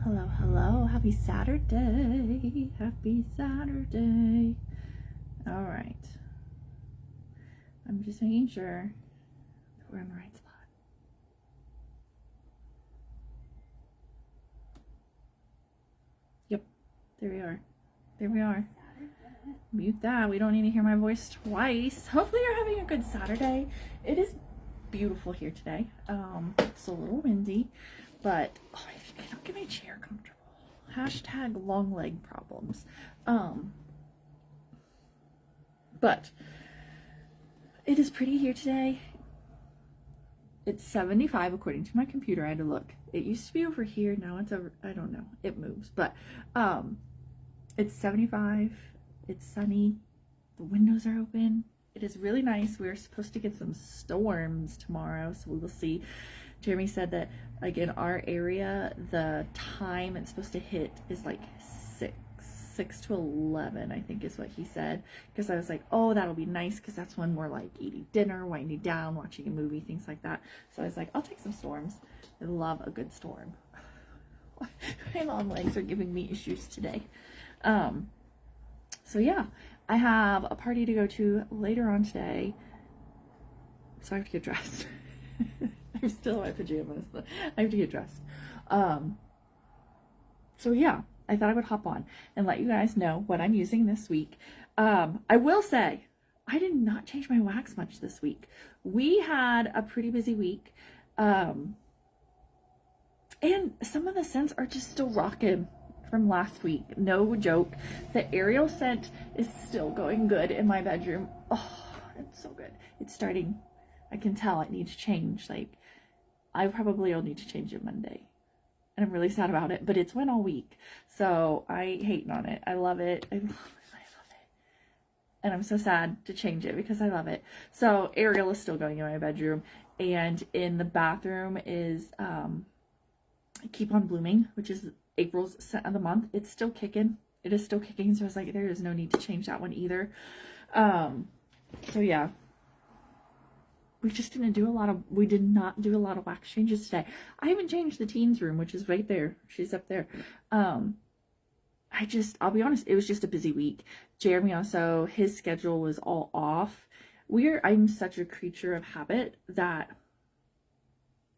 Hello, hello. Happy Saturday. Happy Saturday. All right. I'm just making sure that we're in the right spot. Yep. There we are. There we are. Mute that. We don't need to hear my voice twice. Hopefully you're having a good Saturday. It is beautiful here today. It's a little windy, but I don't get my chair comfortable. Hashtag long leg problems. But it is pretty here today. It's 75 according to my computer. I had to look. It used to be over here. Now it's over. I don't know. It moves. But it's 75. It's sunny. The windows are open. It is really nice. We're supposed to get some storms tomorrow, so we will see. Jeremy said that like in our area, the time it's supposed to hit is like 6 to 11, I think is what he said. Because I was like, oh, that'll be nice because that's when we're like eating dinner, winding down, watching a movie, things like that. So I was like, I'll take some storms. I love a good storm. My long legs are giving me issues today. So yeah, I have a party to go to later on today. So I have to get dressed. I'm still in my pajamas. I have to get dressed. So yeah, I thought I would hop on and let you guys know what I'm using this week. I will say, I did not change my wax much this week. We had a pretty busy week. And some of the scents are just still rocking from last week. No joke. The Ariel scent is still going good in my bedroom. Oh, it's so good. It's starting. I can tell it needs change. Like, I probably will need to change it Monday. And I'm really sad about it, but it's went all week. So I hating on it. I love it. I love it. And I'm so sad to change it because I love it. So Ariel is still going in my bedroom. And in the bathroom is Keep on Blooming, which is April's scent of the month. It's still kicking. It is still kicking. So I was like, there is no need to change that one either. So yeah. We did not do a lot of wax changes today. I haven't changed the teens room, which is right there. She's up there. I'll be honest, it was just a busy week. Jeremy also, his schedule was all off. I'm such a creature of habit that,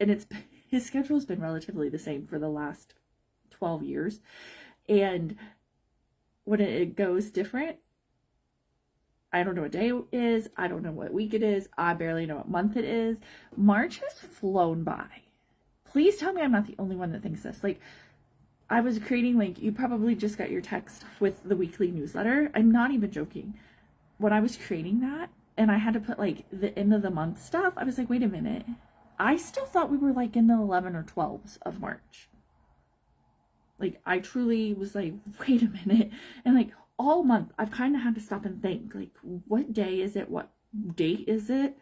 and his schedule has been relatively the same for the last 12 years. And when it goes different, I don't know what day it is. I don't know what week it is. I barely know what month it is. March has flown by. Please tell me I'm not the only one that thinks this. Like, I was creating, like, you probably just got your text with the weekly newsletter. I'm not even joking. When I was creating that and I had to put, like, the end of the month stuff, I was like, wait a minute. I still thought we were, like, in the 11 or 12s of March. Like, I truly was like, wait a minute. And, like, all month, I've kind of had to stop and think, like, what day is it? What date is it?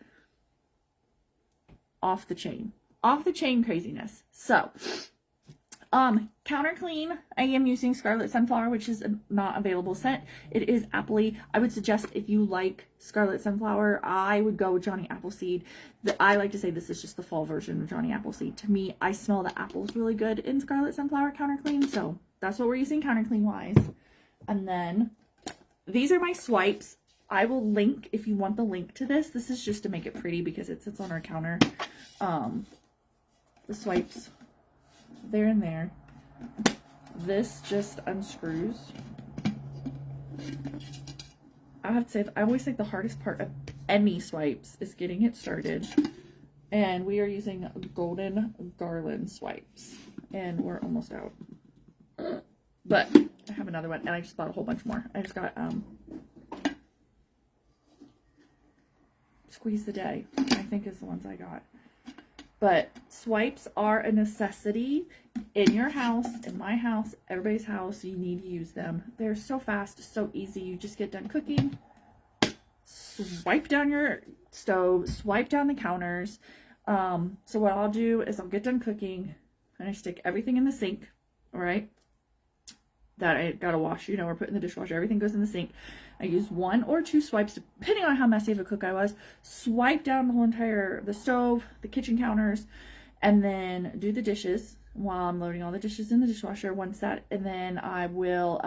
Off the chain craziness. So, Counter Clean, I am using Scarlet Sunflower, which is a not available scent. It is appley. I would suggest if you like Scarlet Sunflower, I would go with Johnny Appleseed. I like to say this is just the fall version of Johnny Appleseed. To me, I smell the apples really good in Scarlet Sunflower Counter Clean, so that's what we're using Counter Clean wise. And then these are my swipes. I will link if you want the link to this. This is just to make it pretty because it sits on our counter. The swipes, they're in there. This just unscrews. I have to say, I always think the hardest part of any swipes is getting it started. And we are using Golden Garland swipes. And we're almost out. But I have another one, and I just bought a whole bunch more. I just got Squeeze the Day, I think is the ones I got. But swipes are a necessity in your house, in my house, everybody's house. You need to use them. They're so fast, so easy. You just get done cooking, swipe down your stove, swipe down the counters. So what I'll do is I'll get done cooking, and I stick everything in the sink, all right? That I gotta wash, or put in the dishwasher. Everything goes in the sink. I use 1 or 2 swipes, depending on how messy of a cook I was. Swipe down the stove, the kitchen counters, and then do the dishes. while I'm loading all the dishes in the dishwasher, and then I will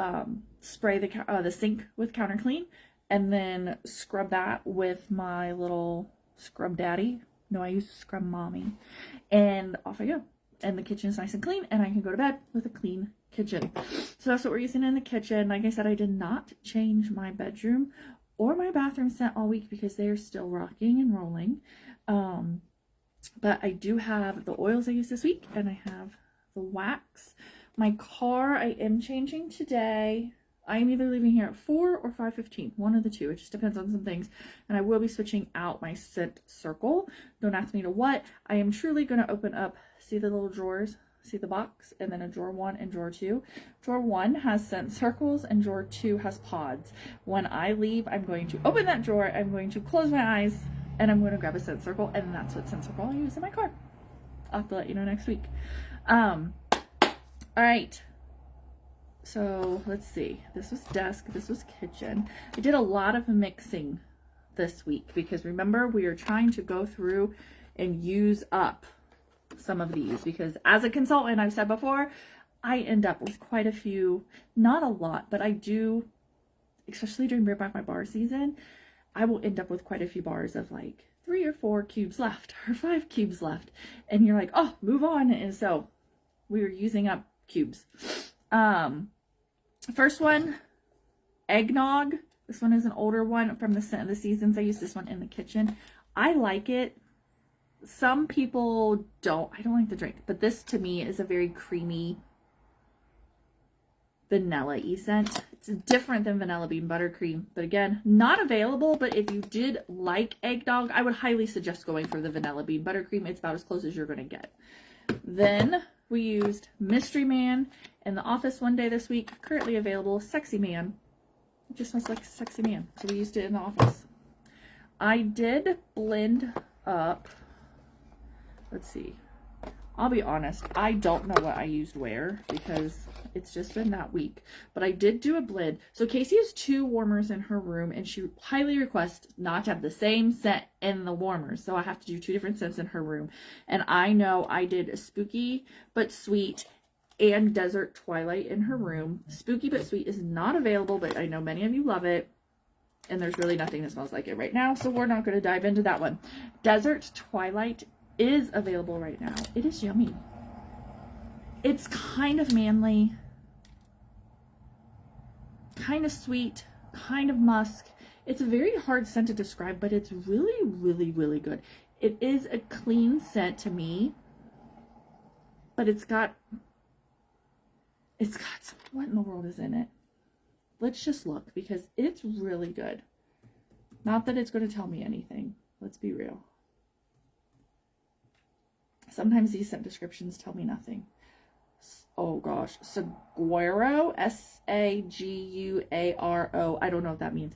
spray the sink with Counter Clean, and then scrub that with my little Scrub Daddy. No, I use Scrub Mommy, and off I go. And the kitchen's nice and clean, and I can go to bed with a clean kitchen. So that's what we're using in the kitchen. Like I said, I did not change my bedroom or my bathroom scent all week because they are still rocking and rolling. But I do have the oils I used this week, and I have the wax. My car, I am changing today. I am either leaving here at 4 or 5:15, one of the two. It just depends on some things. And I will be switching out my scent circle. Don't ask me to what. I am truly going to open up, see the little drawers, see the box, and then a drawer 1 and drawer 2. Drawer 1 has scent circles and drawer 2 has pods. When I leave, I'm going to open that drawer, I'm going to close my eyes, and I'm going to grab a scent circle, and that's what scent circle I use in my car. I'll have to let you know next week. All right. So let's see. This was desk. This was kitchen. I did a lot of mixing this week because remember, we are trying to go through and use up some of these because as a consultant, I've said before, I end up with quite a few, not a lot, but I do, especially during Bear Back My Bar season, I will end up with quite a few bars of like 3 or 4 cubes left or 5 cubes left. And you're like, oh, move on. And so we were using up cubes. First one, eggnog. This one is an older one from the Scent of the Seasons. I use this one in the kitchen. I like it. Some people don't. I don't like the drink, but this to me is a very creamy vanilla-y scent. It's different than vanilla bean buttercream, but again, not available. But if you did like eggnog, I would highly suggest going for the vanilla bean buttercream. It's about as close as you're going to get. Then we used Mystery Man in the office one day this week. Currently available, Sexy Man. It just smells like Sexy Man. So we used it in the office. I did blend up. Let's see. I'll be honest. I don't know what I used where because it's just been that week. But I did do a blend. So Casey has 2 warmers in her room and she highly requests not to have the same scent in the warmers. So I have to do 2 different scents in her room. And I know I did Spooky but Sweet and Desert Twilight in her room. Spooky but Sweet is not available, but I know many of you love it. And there's really nothing that smells like it right now. So we're not going to dive into that one. Desert Twilight is available right now. It is yummy. It's kind of manly, kind of sweet, kind of musk. It's a very hard scent to describe, but it's really, really, really good. It is a clean scent to me, but it's got some, what in the world is in it? Let's just look because it's really good. Not that it's going to tell me anything. Let's be real. Sometimes these scent descriptions tell me nothing. Oh gosh. Saguaro. Saguaro. I don't know what that means.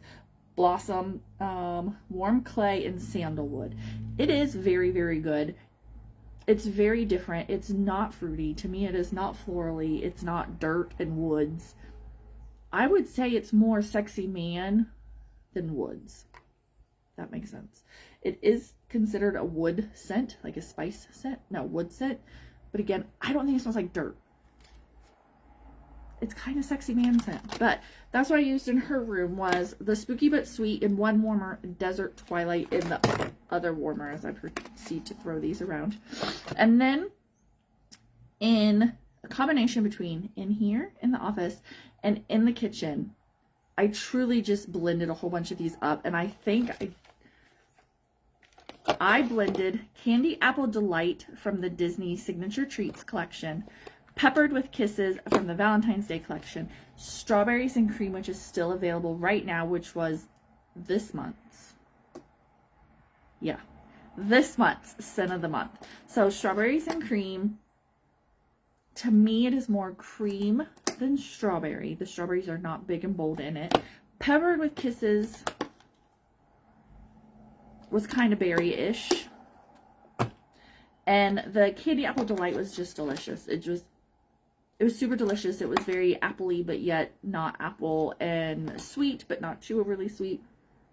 Blossom, warm clay, and sandalwood. It is very, very good. It's very different. It's not fruity. To me, it is not florally. It's not dirt and woods. I would say it's more Sexy Man than woods. That makes sense. It is considered a wood scent, like a spice scent. No, wood scent. But again, I don't think it smells like dirt. It's kind of Sexy Man scent. But that's what I used in her room was the Spooky but Sweet in one warmer, Desert Twilight in the other warmer as I proceed to throw these around. And then in a combination between in here in the office and in the kitchen, I truly just blended a whole bunch of these up. And I think I blended Candy Apple Delight from the Disney Signature Treats collection, Peppered with Kisses from the Valentine's Day collection, Strawberries and Cream, which is still available right now, which was this month's. Yeah, this month's scent of the month. So Strawberries and Cream, to me, it is more cream than strawberry. The strawberries are not big and bold in it. Peppered with Kisses was kind of berry-ish. And the Candy Apple Delight was just delicious. It was super delicious. It was very appley, but yet not apple, and sweet, but not too overly sweet.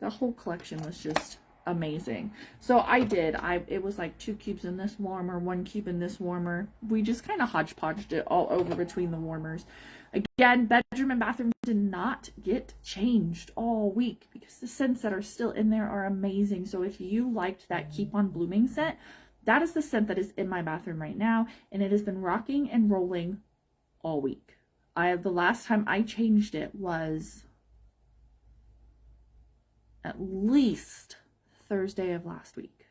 The whole collection was just amazing. So I did. It was like 2 cubes in this warmer, 1 cube in this warmer. We just kind of hodgepodged it all over between the warmers. Again, bedroom and bathroom did not get changed all week because the scents that are still in there are amazing. So if you liked that Keep on Blooming scent, that is the scent that is in my bathroom right now, and it has been rocking and rolling all week. The last time I changed it was at least Thursday of last week.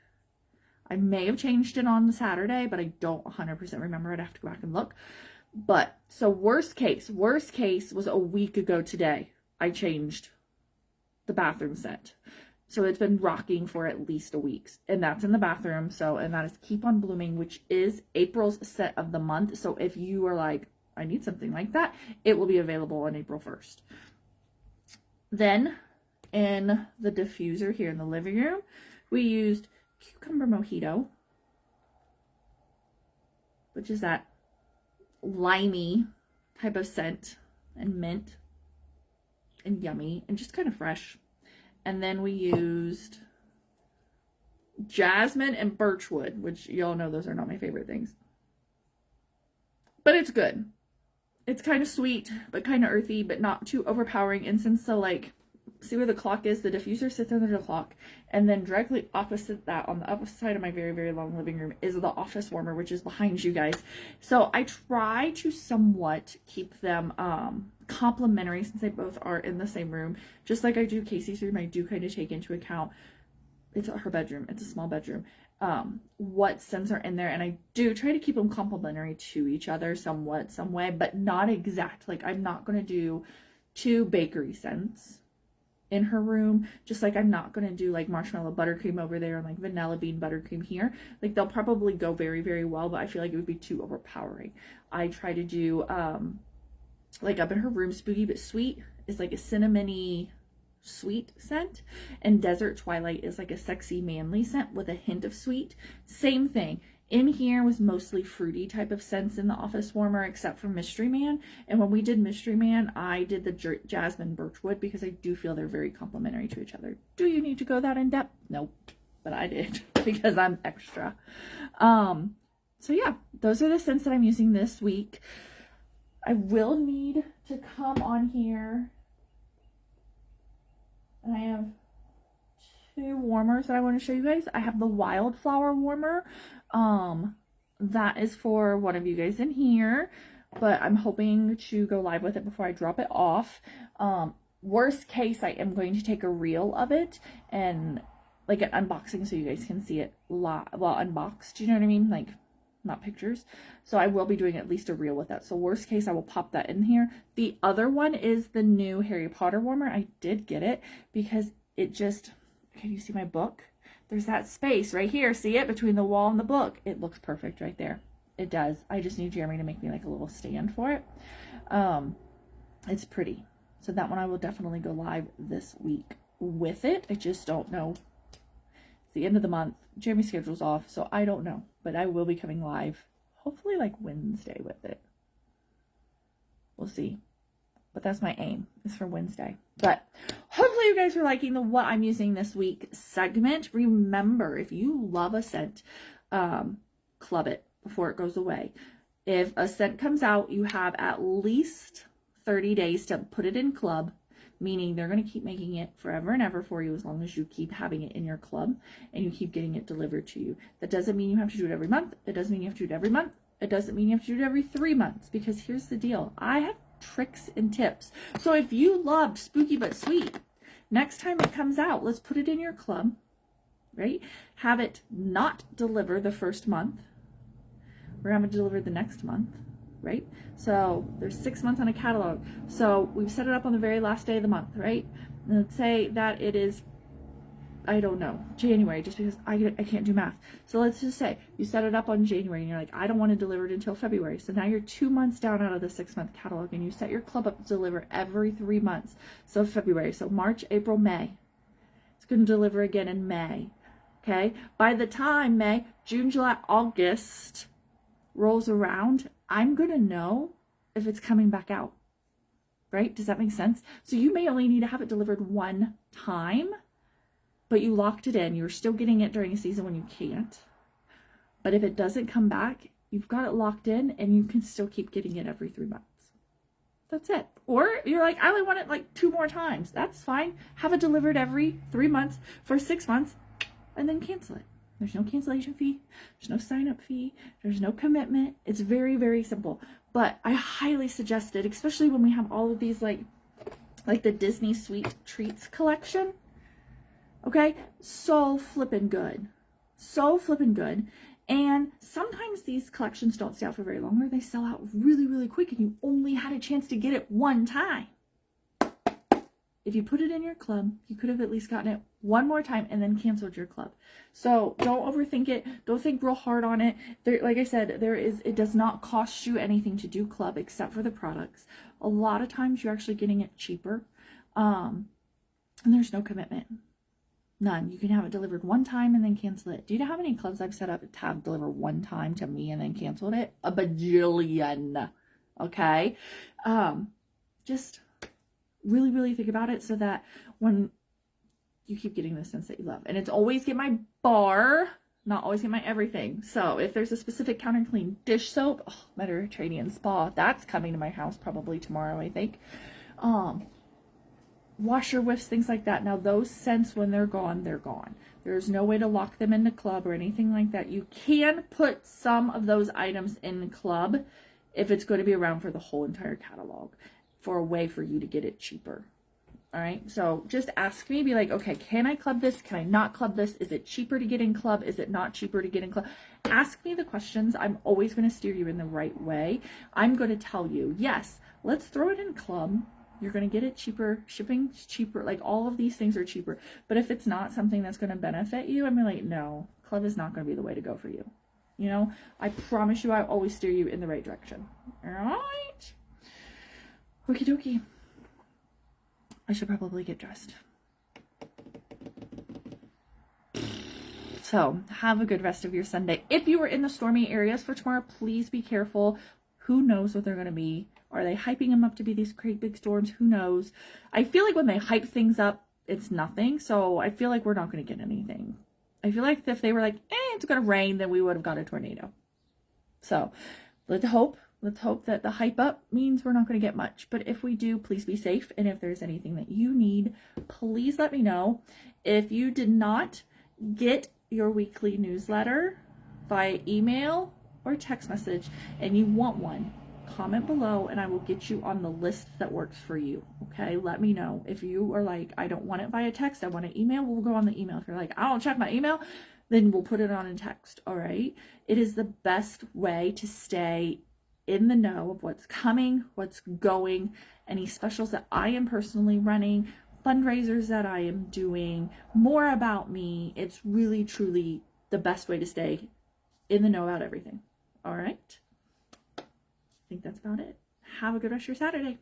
I may have changed it on the Saturday, but I don't 100% remember. I'd have to go back and look. But so worst case was a week ago today. I changed the bathroom scent. So it's been rocking for at least a week, and that's in the bathroom. So, and that is Keep on Blooming, which is April's scent of the month. So if you are like, I need something like that, it will be available on April 1st. Then in the diffuser here in the living room, we used Cucumber Mojito, which is that limey type of scent, and mint and yummy and just kind of fresh. And then we used jasmine and birchwood, which y'all know those are not my favorite things. But it's good. It's kind of sweet, but kind of earthy, but not too overpowering incense. So like, see where the clock is? The diffuser sits under the clock. And then directly opposite that, on the opposite side of my very, very long living room, is the office warmer, which is behind you guys. So I try to somewhat keep them complementary, since they both are in the same room. Just like I do Casey's room, I do kind of take into account, it's her bedroom, it's a small bedroom, what scents are in there, and I do try to keep them complementary to each other somewhat, some way, but not exact. Like, I'm not going to do 2 bakery scents in her room, just like I'm not going to do like marshmallow buttercream over there and like vanilla bean buttercream here. Like, they'll probably go very, very well, but I feel like it would be too overpowering. I try to do like up in her room, Spooky But Sweet is like a cinnamony sweet scent, and Desert Twilight is like a sexy manly scent with a hint of sweet. Same thing. In here was mostly fruity type of scents in the office warmer, except for Mystery Man. And when we did Mystery Man, I did the jasmine birchwood because I do feel they're very complementary to each other. Do you need to go that in depth? Nope, but I did because I'm extra. So yeah, those are the scents that I'm using this week. I will need to come on here, and I have 2 warmers that I want to show you guys. I have the Wildflower warmer. That is for one of you guys in here, but I'm hoping to go live with it before I drop it off. Worst case, I am going to take a reel of it and like an unboxing so you guys can see it unboxed. You know what I mean? Like, not pictures. So I will be doing at least a reel with that. So worst case, I will pop that in here. The other one is the new Harry Potter warmer. I did get it because it just, can you see my book? There's that space right here. See it? Between the wall and the book. It looks perfect right there. It does. I just need Jeremy to make me like a little stand for it. It's pretty. So that one I will definitely go live this week with it. I just don't know. It's the end of the month. Jeremy's schedule's off, so I don't know. But I will be coming live, hopefully like Wednesday with it. We'll see. But that's my aim, is for Wednesday. But hopefully you guys are liking the what I'm using this week segment. Remember, if you love a scent, club it before it goes away. If a scent comes out, you have at least 30 days to put it in club, meaning they're going to keep making it forever and ever for you as long as you keep having it in your club and you keep getting it delivered to you. That doesn't mean you have to do it every month. It doesn't mean you have to do it every month. It doesn't mean you have to do it every 3 months, because here's the deal. I have tricks and tips. So if you loved Spooky But Sweet, next time it comes out, let's put it in your club, right? Have it not deliver the first month. We're going to deliver the next month, right? So there's 6 months on a catalog. So we've set it up on the very last day of the month, right? And let's say that it is, I don't know, January, just because I can't do math. So let's just say you set it up on January and you're like, I don't want to deliver it until February. So now you're 2 months down out of the 6 month catalog, and you set your club up to deliver every 3 months. So February, so March, April, May. It's going to deliver again in May. Okay. By the time May, June, July, August rolls around, I'm going to know if it's coming back out, right? Does that make sense? So you may only need to have it delivered 1 time, but you locked it in. You're still getting it during a season when you can't. But if it doesn't come back, you've got it locked in and you can still keep getting it every 3 months. That's it. Or you're like, I only want it like 2 more times. That's fine. Have it delivered every 3 months for 6 months and then cancel it. There's no cancellation fee. There's no sign-up fee. There's no commitment. It's very, very simple. But I highly suggest it, especially when we have all of these like the Disney Sweet Treats collection. Okay? So flippin' good. So flippin' good. And sometimes these collections don't stay out for very long, or they sell out really, really quick and you only had a chance to get it one time. If you put it in your club, you could have at least gotten it one more time and then canceled your club. So don't overthink it. Don't think real hard on it. Like I said, it does not cost you anything to do club except for the products. A lot of times you're actually getting it cheaper. And there's no commitment. None. You can have it delivered one time and then cancel it. Do you know how many clubs I've set up to have delivered one time to me and then canceled it? A bajillion. Okay? Just really, really think about it so that when you keep getting the sense that you love. And it's always get my bar, not always get my everything. So if there's a specific counter clean dish soap, Mediterranean Spa, that's coming to my house probably tomorrow, I think. Washer whiffs, things like that. Now those scents, when they're gone, they're gone. There's no way to lock them into club or anything like that. You can put some of those items in club if it's going to be around for the whole entire catalog, for a way for you to get it cheaper. All right, so just ask me, be like, okay, can I club this? Can I not club this? Is it cheaper to get in club? Is it not cheaper to get in club? Ask me the questions. I'm always going to steer you in the right way. I'm going to tell you, yes, let's throw it in club. You're going to get it cheaper. Shipping's cheaper. Like, all of these things are cheaper. But if it's not something that's going to benefit you, I'm like, no, club is not going to be the way to go for you. You know, I promise you, I always steer you in the right direction. All right. Okie dokie. I should probably get dressed. So have a good rest of your Sunday. If you were in the stormy areas for tomorrow, please be careful. Who knows what they're going to be? Are they hyping them up to be these great big storms? Who knows? I feel like when they hype things up, it's nothing. So I feel like we're not going to get anything. I feel like if they were like, it's going to rain, then we would have got a tornado. So let's hope that the hype up means we're not going to get much. But if we do, please be safe. And if there's anything that you need, please let me know. If you did not get your weekly newsletter via email or text message and you want one, comment below and I will get you on the list that works for you. Okay, let me know. If you are like, I don't want it via text, I want an email, we'll go on the email. If you're like, I don't check my email, then we'll put it on in text. All right, it is the best way to stay in the know of what's coming, what's going, any specials that I am personally running, fundraisers that I am doing, more about me. It's really, truly the best way to stay in the know about everything. All right. I think that's about it. Have a good rest of your Saturday.